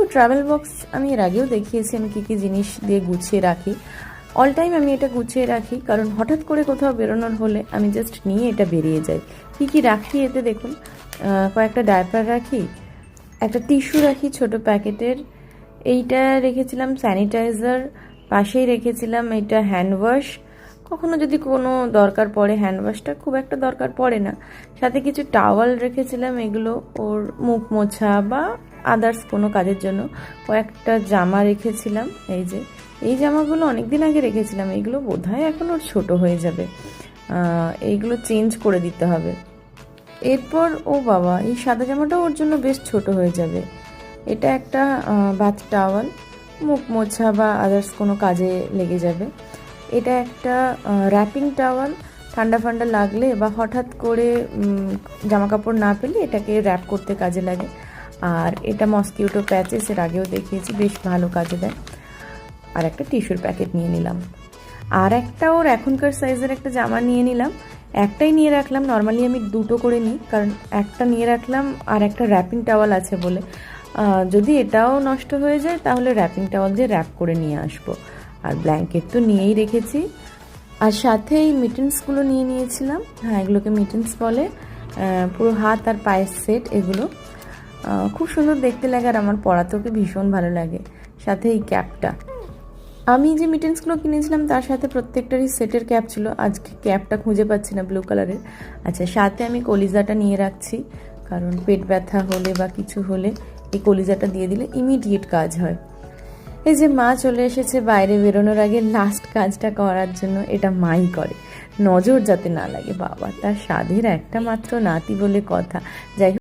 ও travel box আমি এর আগেও দেখিয়েছি আমি কী জিনিস দিয়ে গুছিয়ে রাখি। অল টাইম আমি এটা গুছিয়ে রাখি, কারণ হঠাৎ করে কোথাও বেরোনোর হলে আমি জাস্ট নিয়ে এটা বেরিয়ে যাই। কী রাখি এতে দেখুন, কয়েকটা ডায়াপার রাখি, একটা টিস্যু রাখি ছোট প্যাকেটের, এইটা রেখেছিলাম স্যানিটাইজার, পাশেই রেখেছিলাম এইটা হ্যান্ড ওয়াশ, কখনো যদি কোনো দরকার পড়ে, হ্যান্ড ওয়াশটা খুব একটা দরকার পড়ে না। সাথে কিছু টাওয়াল রেখেছিলাম, এগুলো ওর মুখ মোছা বা আদার্স কোনো কাজের জন্য। কয়েকটা জামা রেখেছিলাম, এই জামাগুলো অনেক দিন আগে রেখেছিলাম, এইগুলো বোধহয় এখন ওর ছোটো হয়ে যাবে, এইগুলো চেঞ্জ করে দিতে হবে। এরপর ও বাবা, এই সাদা জামাটা ওর জন্য বেশ ছোট হয়ে যাবে। এটা একটা বাথ টাওয়াল, মুখ মোছা বা আদার্স কোনো কাজে লেগে যাবে। এটা একটা র্যাপিং টাওয়াল, ঠান্ডা ফান্ডা লাগলে বা হঠাৎ করে জামা কাপড় না পেলে এটাকে র্যাপ করতে কাজে লাগে। আর এটা মসকিউটো প্যাচেস, এর আগেও দেখিয়েছি, বেশ ভালো কাজে দেয়। আর একটা টিস্যুর প্যাকেট নিয়ে নিলাম। আর একটা ওর এখনকার সাইজের একটা জামা নিয়ে নিলাম, একটাই নিয়ে রাখলাম। নর্মালি আমি দুটো করে নিই, কারণ একটা নিয়ে রাখলাম আর একটা র্যাপিং টাওয়াল আছে বলে, যদি এটাও নষ্ট হয়ে যায় তাহলে র্যাপিং টাওয়াল দিয়ে র্যাপ করে নিয়ে আসবো। আর ব্ল্যাঙ্কেট তো নিয়েই রেখেছি, আর সাথে এই মিটেন্সগুলো নিয়ে নিয়েছিলাম। হ্যাঁ, এগুলোকে মিটেন্স বলে, পুরো হাত আর পায়ের সেট। এগুলো খুব সুন্দর দেখতে লাগে আর আমার পরাতেও ভীষণ ভালো লাগে। সাথে এই ক্যাপটা, আমি যে মিটেন্সগুলো কিনেছিলাম তার সাথে প্রত্যেকটারই সেটের ক্যাপ ছিল, আজকে ক্যাপটা খুঁজে পাচ্ছি না ব্লু কালারের। আচ্ছা, সাথে আমি কলিজাটা নিয়ে রাখছি, কারণ পেট ব্যথা হলে বা কিছু হলে এই কলিজাটা দিয়ে দিলে ইমিডিয়েট কাজ হয়। এই যে মা চলে এসেছে বাইরে বেরোনোর আগে লাস্ট কাজটা করার জন্য, এটা মাই করে, নজর যাতে না লাগে। বাবা, তার স্বাদের একটা মাত্র নাতি বলে কথা। যাই